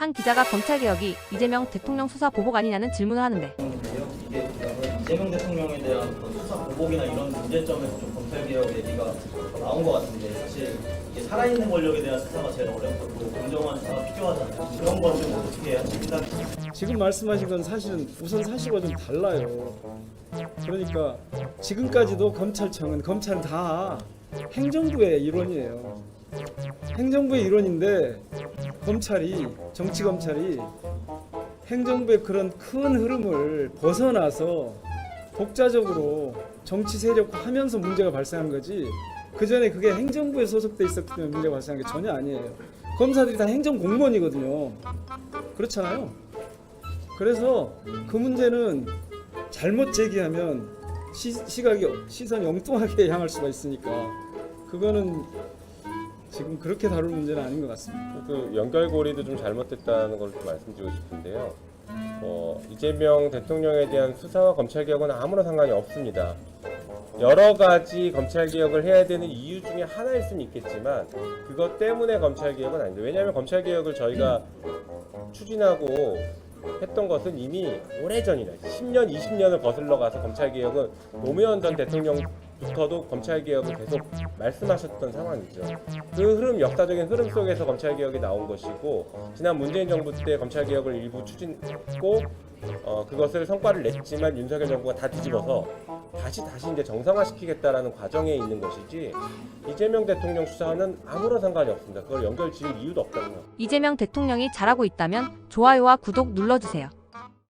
한 기자가 검찰개혁이 이재명 대통령 수사 보복 아니냐는 질문을 하는데 이게 이재명 대통령에 대한 수사 보복이나 이런 문제점에서 좀 검찰개혁 얘기가 나온 것 같은데 사실 이게 살아있는 권력에 대한 수사가 제일 어렵고 또 공정한 수사가 필요하잖아요. 그런 건 좀 어떻게 생각하세요? 지금 말씀하신 건 사실은 우선 사실과 좀 달라요. 그러니까 지금까지도 검찰은 다 행정부의 일원이에요. 행정부의 일원인데 정치검찰이 행정부의 그런 큰 흐름을 벗어나서 독자적으로 정치 세력화하면서 문제가 발생한 거지, 그 전에 그게 행정부에 소속돼 있었기 때문에 문제가 발생한 게 전혀 아니에요. 검사들이 다 행정공무원이거든요. 그렇잖아요. 그래서 그 문제는 잘못 제기하면 시선이 엉뚱하게 향할 수가 있으니까 그거는 지금 그렇게 다룰 문제는 아닌 것 같습니다. 그 연결고리도 좀 잘못됐다는 걸 좀 말씀드리고 싶은데요. 이재명 대통령에 대한 수사와 검찰개혁은 아무런 상관이 없습니다. 여러 가지 검찰개혁을 해야 되는 이유 중에 하나일 수는 있겠지만 그것 때문에 검찰개혁은 아닙니다. 왜냐하면 검찰개혁을 저희가 추진하고 했던 것은 이미 오래전이다. 10년, 20년을 거슬러 가서 검찰개혁은 노무현 전 대통령부터도 검찰개혁을 계속 말씀하셨던 상황이죠. 그 흐름, 역사적인 흐름 속에서 검찰개혁이 나온 것이고, 지난 문재인 정부 때 검찰개혁을 일부 추진했고 그것을 성과를 냈지만 윤석열 정부가 다 뒤집어서 다시 이제 정상화시키겠다라는 과정에 있는 것이지, 이재명 대통령 수사는 아무런 상관이 없습니다. 그걸 연결 지을 이유도 없다고요. 이재명 대통령이 잘하고 있다면 좋아요와 구독 눌러주세요.